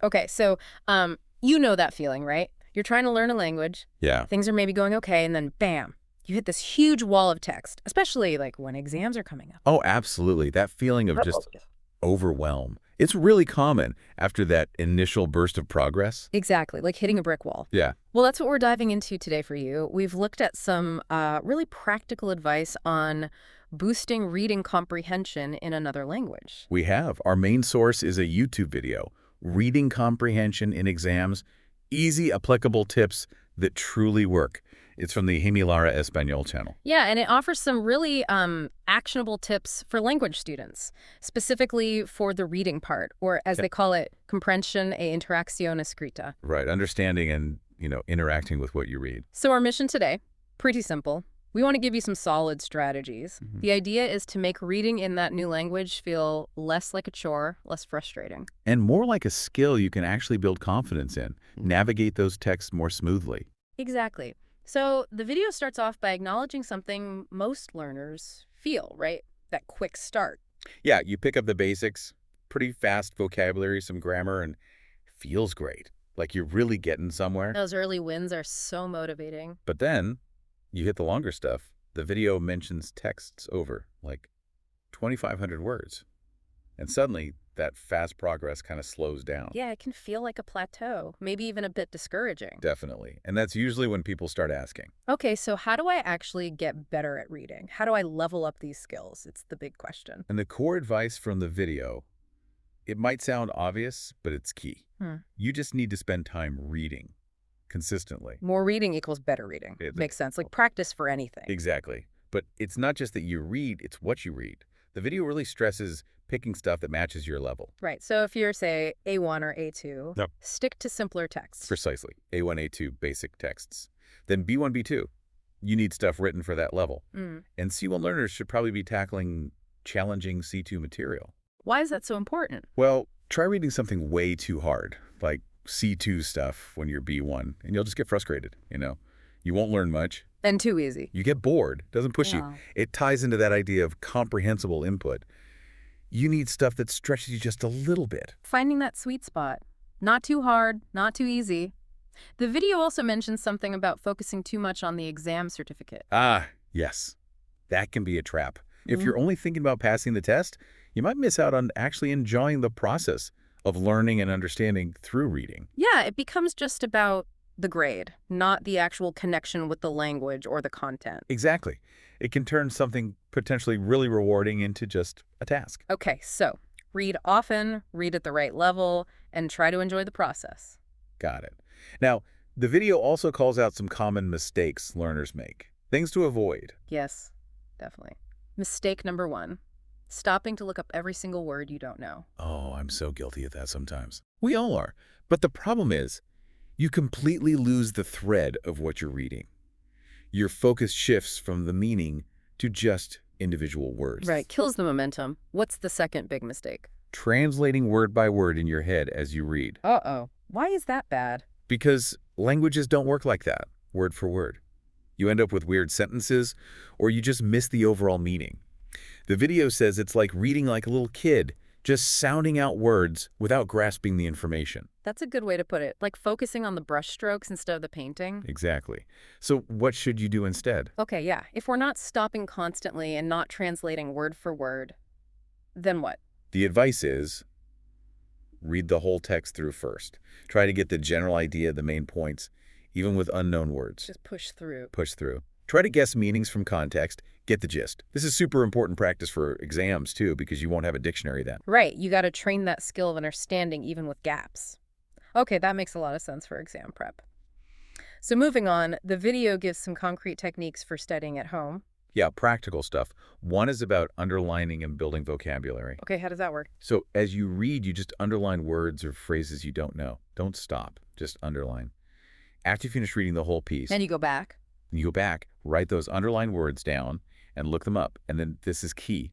Okay, so you know that feeling, right? You're trying to learn a language. Yeah. Things are maybe going okay, and then bam, you hit this huge wall of text, especially like when exams are coming up. Oh, absolutely. That feeling of just overwhelm. It's really common after that initial burst of progress. Exactly, like hitting a brick wall. Yeah, Well, that's what we're diving into today for you. We've looked at some really practical advice on boosting reading comprehension in another language. we have. Our main source is a YouTube video, Reading Comprehension in Exams, Easy Applicable Tips That Truly Work. It's from the Jaime Espanol channel. Yeah, and it offers some really actionable tips for language students, specifically for the reading part, or as they call it, Comprehension e Interacción Escrita. Right, understanding and, interacting with what you read. So our mission today, pretty simple. We want to give you some solid strategies. The idea is to make reading in that new language feel less like a chore, less frustrating. And more like a skill you can actually build confidence in, navigate those texts more smoothly. Exactly. So the video starts off by acknowledging something most learners feel, right? That quick start. Yeah, you pick up the basics, pretty fast vocabulary, some grammar, and feels great. Like you're really getting somewhere. Those early wins are so motivating. But then you hit the longer stuff. The video mentions texts over like 2,500 words. And suddenly that fast progress kind of slows down. Yeah, it can feel like a plateau, maybe even a bit discouraging. Definitely. And that's usually when people start asking. Okay, so how do I actually get better at reading? How do I level up these skills? It's the big question. And the core advice from the video, it might sound obvious, but it's key. You just need to spend time reading consistently. More reading equals better reading. Makes sense. Like practice for anything. Exactly. But it's not just that you read, it's what you read. The video really stresses picking stuff that matches your level. Right. So if you're, say, A1 or A2, Yep. stick to simpler texts. Precisely. A1, A2, basic texts. Then B1, B2, you need stuff written for that level. And C1 learners should probably be tackling challenging C2 material. Why is that so important? Well, try reading something way too hard, like C2 stuff when you're B1, and you'll just get frustrated, You won't learn much. And too easy. You get bored. Doesn't push you. It ties into that idea of comprehensible input. You need stuff that stretches you just a little bit. Finding that sweet spot. Not too hard, not too easy. The video also mentions something about focusing too much on the exam certificate. Ah, yes. That can be a trap. If you're only thinking about passing the test, you might miss out on actually enjoying the process of learning and understanding through reading. Yeah, it becomes just about the grade, not the actual connection with the language or the content. Exactly. It can turn something potentially really rewarding into just a task. Okay, so read often, read at the right level, and try to enjoy the process. Got it. Now, the video also calls out some common mistakes learners make, things to avoid. Yes, definitely. Mistake number 1, stopping to look up every single word you don't know. Oh, I'm so guilty of that sometimes. We all are. But the problem is, you completely lose the thread of what you're reading. Your focus shifts from the meaning to just individual words. Right, kills the momentum. What's the second big mistake? Translating word by word in your head as you read. Uh-oh. Why is that bad? Because languages don't work like that, word for word. You end up with weird sentences, or you just miss the overall meaning. The video says it's like reading like a little kid, just sounding out words without grasping the information. That's a good way to put it, like focusing on the brushstrokes instead of the painting. Exactly. So what should you do instead? Okay, yeah. If we're not stopping constantly and not translating word for word, then what? The advice is read the whole text through first. Try to get the general idea, the main points, even with unknown words. Just push through. Push through. Try to guess meanings from context. Get the gist. This is super important practice for exams, too, because you won't have a dictionary then. Right. You got to train that skill of understanding even with gaps. Okay, that makes a lot of sense for exam prep. So moving on, the video gives some concrete techniques for studying at home. Yeah, practical stuff. One is about underlining and building vocabulary. Okay, how does that work? So as you read, you just underline words or phrases you don't know. Don't stop. Just underline. After you finish reading the whole piece, And you go back. you go back, write those underlined words down, and look them up. And then this is key.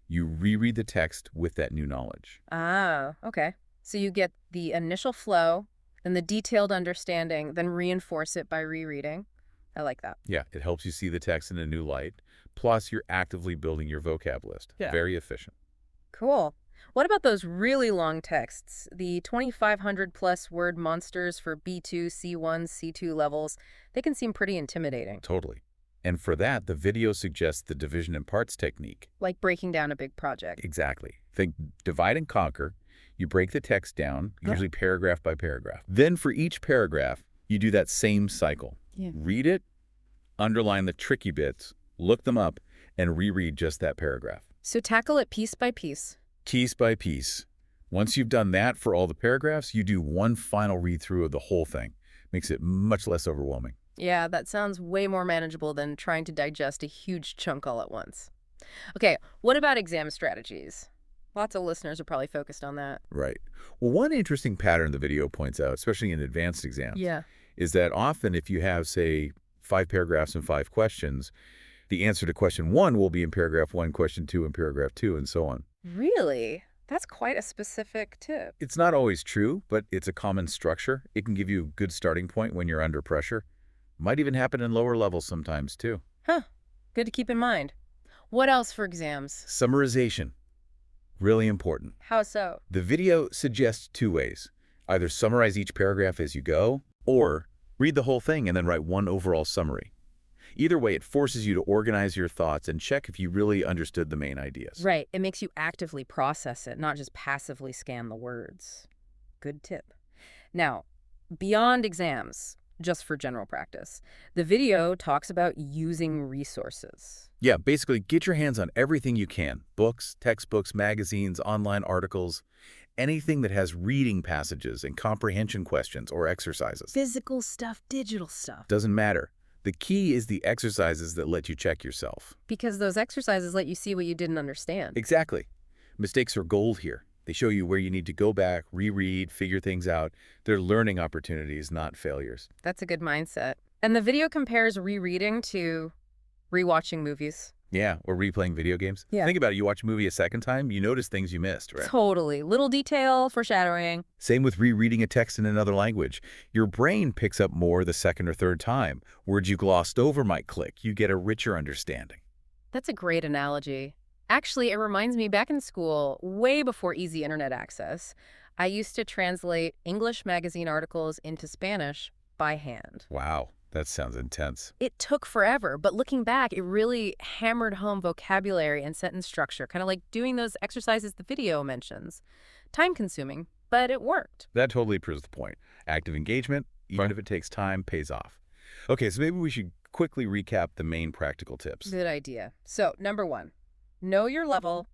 You reread the text with that new knowledge. Ah, okay. So you get the initial flow, then the detailed understanding, then reinforce it by rereading. I like that. Yeah, it helps you see the text in a new light. Plus, you're actively building your vocab list. Yeah. Very efficient. Cool. What about those really long texts, the 2,500 plus word monsters for B2, C1, C2 levels? They can seem pretty intimidating, Totally. And for that, the video suggests the division and parts technique. like breaking down a big project. Exactly. Think divide and conquer. You break the text down, usually paragraph by paragraph. Then for each paragraph, you do that same cycle. Yeah. Read it, underline the tricky bits, look them up, and reread just that paragraph. So tackle it piece by piece. Piece by piece. Once you've done that for all the paragraphs, you do one final read-through of the whole thing. Makes it much less overwhelming. Yeah, that sounds way more manageable than trying to digest a huge chunk all at once. Okay, what about exam strategies? Lots of listeners are probably focused on that. Right. Well, one interesting pattern the video points out, especially in advanced exams, Yeah. is that often if you have, say, 5 paragraphs and 5 questions, the answer to question 1 will be in paragraph 1, question 2 in paragraph 2, and so on. Really? That's quite a specific tip. It's not always true, but it's a common structure. It can give you a good starting point when you're under pressure. Might even happen in lower levels sometimes, too. Huh. Good to keep in mind. What else for exams? Summarization. Really important. How so? The video suggests 2 ways. Either summarize each paragraph as you go, or read the whole thing and then write one overall summary. Either way, it forces you to organize your thoughts and check if you really understood the main ideas. Right. It makes you actively process it, not just passively scan the words. Good tip. Now, beyond exams, just for general practice, the video talks about using resources. Yeah, basically get your hands on everything you can. Books, textbooks, magazines, online articles, anything that has reading passages and comprehension questions or exercises. Physical stuff, digital stuff. Doesn't matter. The key is the exercises that let you check yourself. Because those exercises let you see what you didn't understand. Exactly. Mistakes are gold here. They show you where you need to go back, reread, figure things out. They're learning opportunities, not failures. That's a good mindset. And the video compares rereading to rewatching movies. Yeah, or replaying video games. Yeah. Think about it. You watch a movie a second time, you notice things you missed, right? Totally. Little detail, foreshadowing. Same with rereading a text in another language. Your brain picks up more the second or third time. Words you glossed over might click. You get a richer understanding. That's a great analogy. Actually, it reminds me back in school, way before easy internet access, I used to translate English magazine articles into Spanish by hand. Wow, that sounds intense. It took forever, but looking back, it really hammered home vocabulary and sentence structure, kind of like doing those exercises the video mentions. Time-consuming, but it worked. That totally proves the point. Active engagement, even if it takes time, pays off. Okay, so maybe we should quickly recap the main practical tips. Good idea. So, number 1, know your level,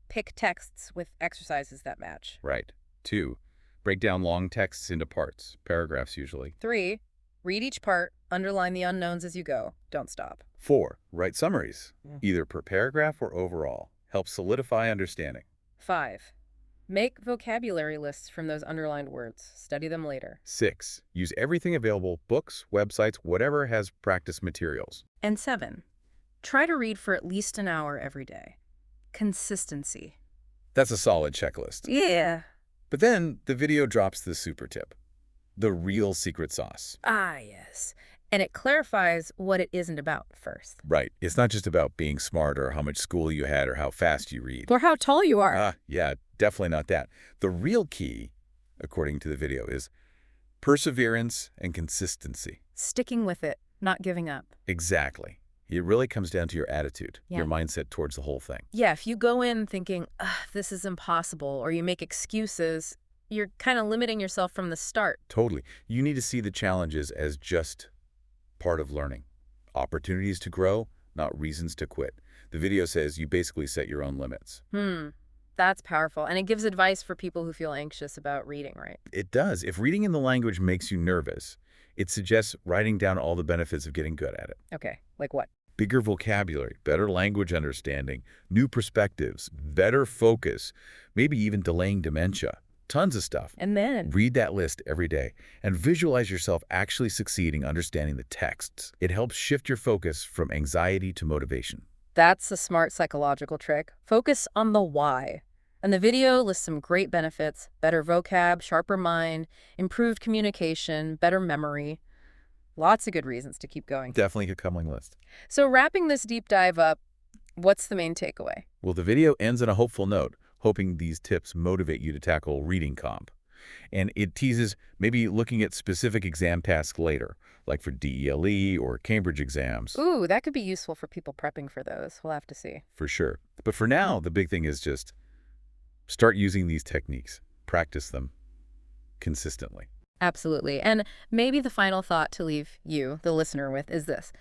pick texts with exercises that match. Right. 2, break down long texts into parts, paragraphs usually. 3, read each part, underline the unknowns as you go. Don't stop. 4, write summaries, either per paragraph or overall. Helps solidify understanding. 5, make vocabulary lists from those underlined words. Study them later. 6, use everything available, books, websites, whatever has practice materials. And 7, try to read for at least an hour every day. Consistency. That's a solid checklist. Yeah. But then the video drops the super tip, the real secret sauce. Ah, yes. And it clarifies what it isn't about first. Right. It's not just about being smart or how much school you had or how fast you read. Or how tall you are. Yeah, definitely not that. The real key, according to the video, is perseverance and consistency. Sticking with it, not giving up. Exactly. It really comes down to your attitude, Yeah. your mindset towards the whole thing. Yeah, if you go in thinking, this is impossible, or you make excuses, you're kind of limiting yourself from the start. Totally. You need to see the challenges as just part of learning. Opportunities to grow, not reasons to quit. The video says you basically set your own limits. That's powerful. And it gives advice for people who feel anxious about reading, right? It does. If reading in the language makes you nervous, it suggests writing down all the benefits of getting good at it. Okay, like what? Bigger vocabulary, better language understanding, new perspectives, better focus, maybe even delaying dementia. Tons of stuff. And then? Read that list every day and visualize yourself actually succeeding understanding the texts. It helps shift your focus from anxiety to motivation. That's a smart psychological trick. Focus on the why. And the video lists some great benefits: better vocab, sharper mind, improved communication, better memory. Lots of good reasons to keep going. Definitely a compelling list. So wrapping this deep dive up, what's the main takeaway? Well, the video ends on a hopeful note. hoping these tips motivate you to tackle reading comp. And it teases maybe looking at specific exam tasks later, like for DELE or Cambridge exams, Ooh, that could be useful for people prepping for those. We'll have to see. for sure. But for now, the big thing is just start using these techniques. Practice them consistently. Absolutely. And maybe the final thought to leave you, the listener, with is this.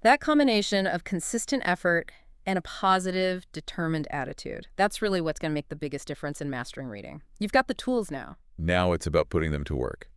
That combination of consistent effort and a positive, determined attitude. That's really what's going to make the biggest difference in mastering reading. You've got the tools now. Now it's about putting them to work.